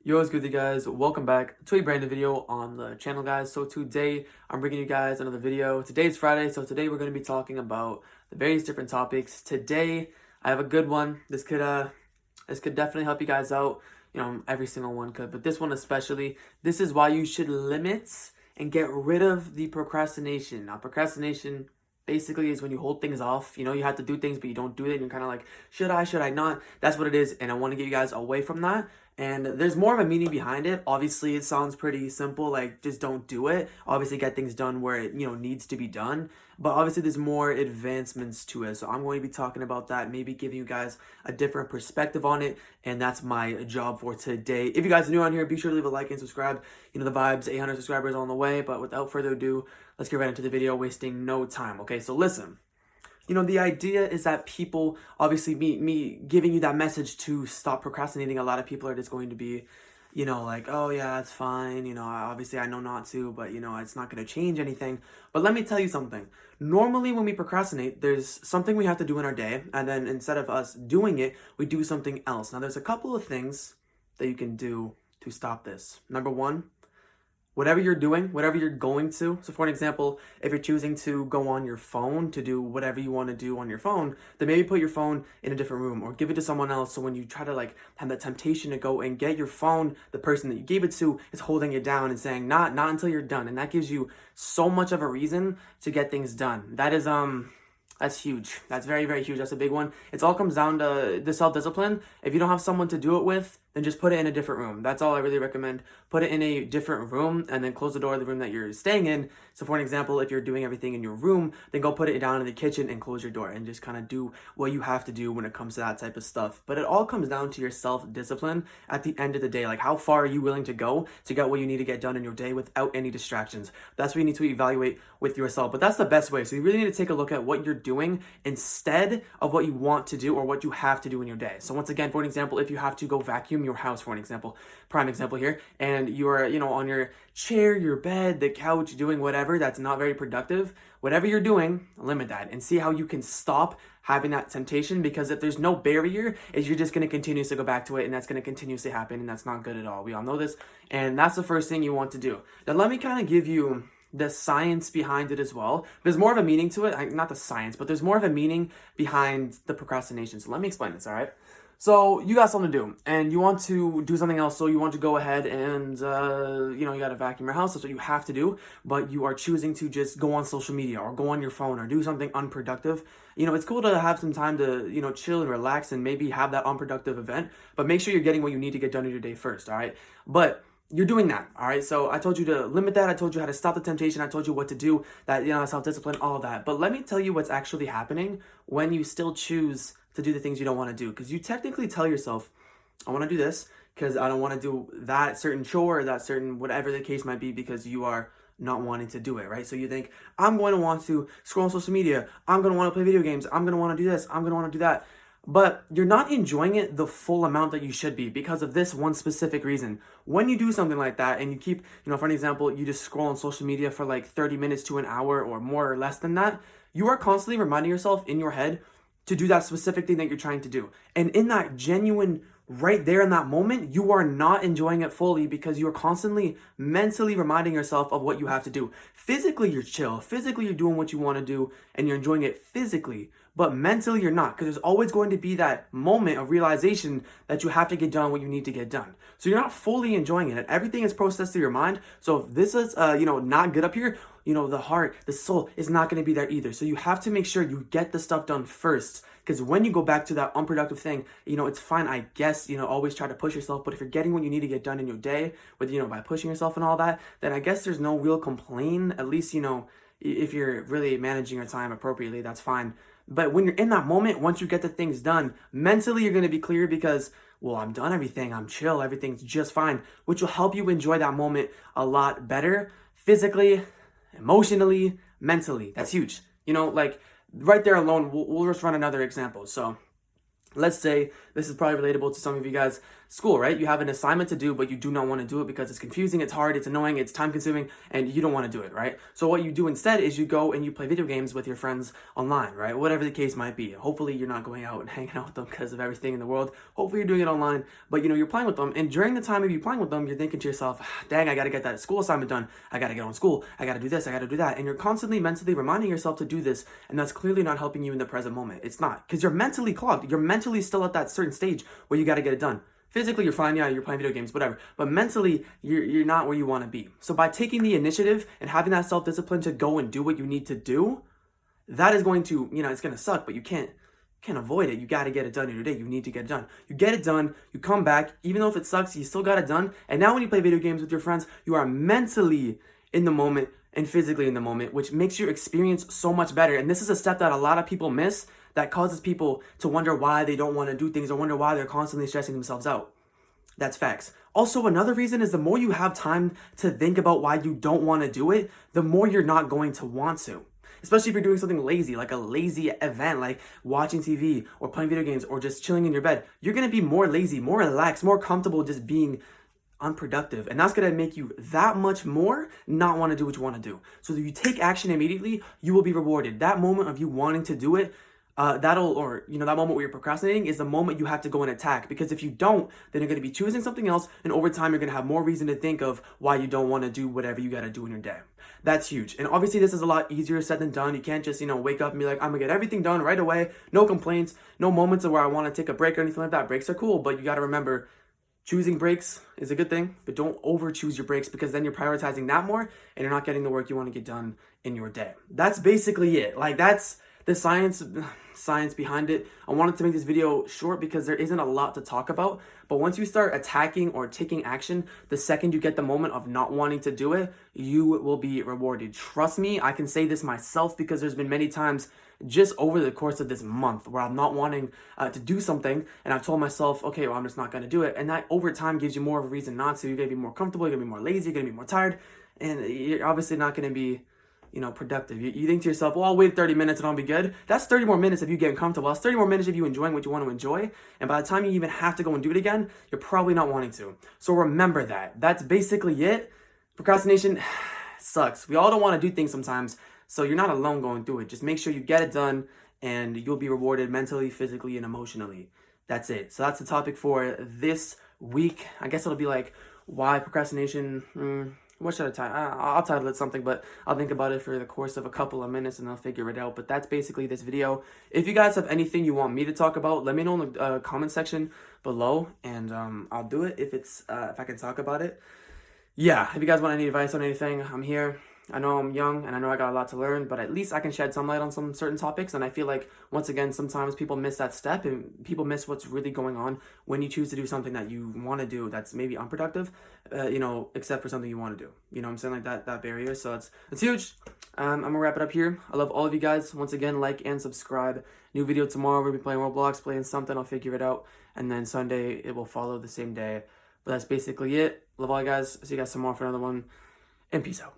Yo, what's good, you guys? Welcome back to a brand new video on the channel, guys. So today I'm bringing you guys another video. Today's Friday, so today we're going to be talking about the various different topics. Today I have a good one. This could definitely help you guys out. Every single one could, but this one especially. This is why you should limit and get rid of the procrastination. Now, procrastination basically is when you hold things off. You have to do things, but you don't do it. And you're kind of like, should I not? That's what it is. And I want to get you guys away from that. And there's more of a meaning behind it. Obviously, it sounds pretty simple, like just don't do it. Obviously, get things done where it, needs to be done. But obviously, there's more advancements to it. So I'm going to be talking about that, maybe giving you guys a different perspective on it. And that's my job for today. If you guys are new on here, be sure to leave a like and subscribe. The vibes, 800 subscribers on the way. But without further ado, let's get right into the video, wasting no time. Okay, so listen. The idea is that people, obviously, me giving you that message to stop procrastinating, a lot of people are just going to be, like, oh yeah, it's fine. Obviously I know not to, but it's not going to change anything. But let me tell you something. Normally when we procrastinate, there's something we have to do in our day. And then instead of us doing it, we do something else. Now there's a couple of things that you can do to stop this. Number one, whatever you're doing, whatever you're going to. So for an example, if you're choosing to go on your phone to do whatever you want to do on your phone, then maybe put your phone in a different room or give it to someone else. So when you try to have that temptation to go and get your phone, the person that you gave it to is holding it down and saying, not until you're done. And that gives you so much of a reason to get things done. That's huge. That's very, very huge. That's a big one. It all comes down to the self-discipline. If you don't have someone to do it with, then just put it in a different room. That's all I really recommend. Put it in a different room and then close the door of the room that you're staying in. So for an example, if you're doing everything in your room, then go put it down in the kitchen and close your door and just kind of do what you have to do when it comes to that type of stuff. But it all comes down to your self-discipline at the end of the day. Like, how far are you willing to go to get what you need to get done in your day without any distractions? That's what you need to evaluate with yourself. But that's the best way. So you really need to take a look at what you're doing instead of what you want to do or what you have to do in your day. So once again, for an example, if you have to go vacuum your house, for an example, prime example here, and you are, on your chair, your bed, the couch, doing whatever that's not very productive, whatever you're doing, limit that and see how you can stop having that temptation. Because if there's no barrier, is you're just going to continuously go back to it, and that's going to continuously happen, and that's not good at all. We all know this, and that's the first thing you want to do. Now let me kind of give you the science behind it as well. There's more of a meaning to it. Not the science, but there's more of a meaning behind the procrastination. So let me explain this, all right? So you got something to do, and you want to do something else. So you want to go ahead and, you got to vacuum your house. That's what you have to do. But you are choosing to just go on social media or go on your phone or do something unproductive. It's cool to have some time to, chill and relax and maybe have that unproductive event. But make sure you're getting what you need to get done in your day first, all right? But you're doing that, all right? So I told you to limit that. I told you how to stop the temptation. I told you what to do, that, self-discipline, all of that. But let me tell you what's actually happening when you still choose to do the things you don't want to do. Because you technically tell yourself, I want to do this because I don't want to do that certain chore or that certain whatever the case might be, because you are not wanting to do it, right? So you think, I'm going to want to scroll on social media. I'm going to want to play video games. I'm going to want to do this. I'm going to want to do that. But you're not enjoying it the full amount that you should be because of this one specific reason. When you do something like that and you keep, for an example, you just scroll on social media for like 30 minutes to an hour or more or less than that, you are constantly reminding yourself in your head to do that specific thing that you're trying to do. And in that genuine, right there in that moment, you are not enjoying it fully because you're constantly mentally reminding yourself of what you have to do. Physically, you're chill. Physically, you're doing what you want to do and you're enjoying it physically. But mentally, you're not, because there's always going to be that moment of realization that you have to get done what you need to get done. So you're not fully enjoying it. Everything is processed through your mind. So if this is, not good up here, the heart, the soul is not going to be there either. So you have to make sure you get the stuff done first. Because when you go back to that unproductive thing, it's fine, I guess, always try to push yourself. But if you're getting what you need to get done in your day with, by pushing yourself and all that, then I guess there's no real complaint. At least, if you're really managing your time appropriately, that's fine. But when you're in that moment, once you get the things done, mentally you're going to be clear because, well, I'm done everything, I'm chill, everything's just fine, which will help you enjoy that moment a lot better, physically, emotionally, mentally. That's huge. Right there alone, we'll just run another example. So let's say This is probably relatable to some of you guys. School, right? You have an assignment to do, but you do not want to do it because it's confusing, it's hard, it's annoying, it's time consuming, and you don't want to do it, right? So what you do instead is you go and you play video games with your friends online, right? Whatever the case might be. Hopefully you're not going out and hanging out with them because of everything in the world. Hopefully you're doing it online, but you're playing with them, and during the time of you playing with them, you're thinking to yourself, dang, I gotta get that school assignment done, I gotta get on school, I gotta do this, I gotta do that, and you're constantly mentally reminding yourself to do this, and that's clearly not helping you in the present moment. It's not, because you're mentally clogged. You're mentally still at that certain stage where you gotta get it done. Physically, you're fine, yeah, you're playing video games, whatever. But mentally, you're not where you want to be. So by taking the initiative and having that self-discipline to go and do what you need to do, that is going to, it's going to suck, but you can't avoid it. You got to get it done in your day. You need to get it done. You get it done, you come back, even though if it sucks, you still got it done. And now when you play video games with your friends, you are mentally in the moment and physically in the moment, which makes your experience so much better. And this is a step that a lot of people miss, that causes people to wonder why they don't want to do things or wonder why they're constantly stressing themselves out. That's facts. Also, another reason is the more you have time to think about why you don't want to do it, the more you're not going to want to. Especially if you're doing something lazy, like a lazy event, like watching TV or playing video games or just chilling in your bed. You're going to be more lazy, more relaxed, more comfortable just being unproductive, and that's going to make you that much more not want to do what you want to do. So if you take action immediately, you will be rewarded. That moment of you wanting to do it, that moment where you're procrastinating is the moment you have to go and attack, because if you don't, then you're going to be choosing something else, and over time you're going to have more reason to think of why you don't want to do whatever you got to do in your day. That's huge. And obviously this is a lot easier said than done. You can't just wake up and be like, I'm gonna get everything done right away, no complaints, no moments of where I want to take a break or anything like that. Breaks are cool, but you got to remember, choosing breaks is a good thing, but don't over choose your breaks, because then you're prioritizing that more and you're not getting the work you want to get done in your day. That's basically it. Like, that's the science behind it. I wanted to make this video short because there isn't a lot to talk about, but once you start attacking or taking action, the second you get the moment of not wanting to do it, you will be rewarded. Trust me, I can say this myself, because there's been many times just over the course of this month where I'm not wanting to do something, and I've told myself, okay, well, I'm just not going to do it, and that over time gives you more of a reason not to. You're going to be more comfortable, you're going to be more lazy, you're going to be more tired, and you're obviously not going to be productive. You think to yourself, well, I'll wait 30 minutes and I'll be good. That's 30 more minutes of you getting comfortable. That's 30 more minutes of you enjoying what you want to enjoy. And by the time you even have to go and do it again, you're probably not wanting to. So remember that. That's basically it. Procrastination sucks. We all don't want to do things sometimes. So you're not alone going through it. Just make sure you get it done, and you'll be rewarded mentally, physically, and emotionally. That's it. So that's the topic for this week. I guess it'll be like, why procrastination? What should I title? I'll title it something, but I'll think about it for the course of a couple of minutes and I'll figure it out. But that's basically this video. If you guys have anything you want me to talk about, let me know in the comment section below, and I'll do it if I can talk about it. Yeah, if you guys want any advice on anything, I'm here. I know I'm young and I know I got a lot to learn, but at least I can shed some light on some certain topics. And I feel like, once again, sometimes people miss that step, and people miss what's really going on when you choose to do something that you want to do that's maybe unproductive, except for something you want to do. You know what I'm saying? Like that barrier. So it's huge. I'm going to wrap it up here. I love all of you guys. Once again, like and subscribe. New video tomorrow. We'll be playing Roblox, playing something. I'll figure it out. And then Sunday, it will follow the same day. But that's basically it. Love all you guys. See you guys tomorrow for another one. And peace out.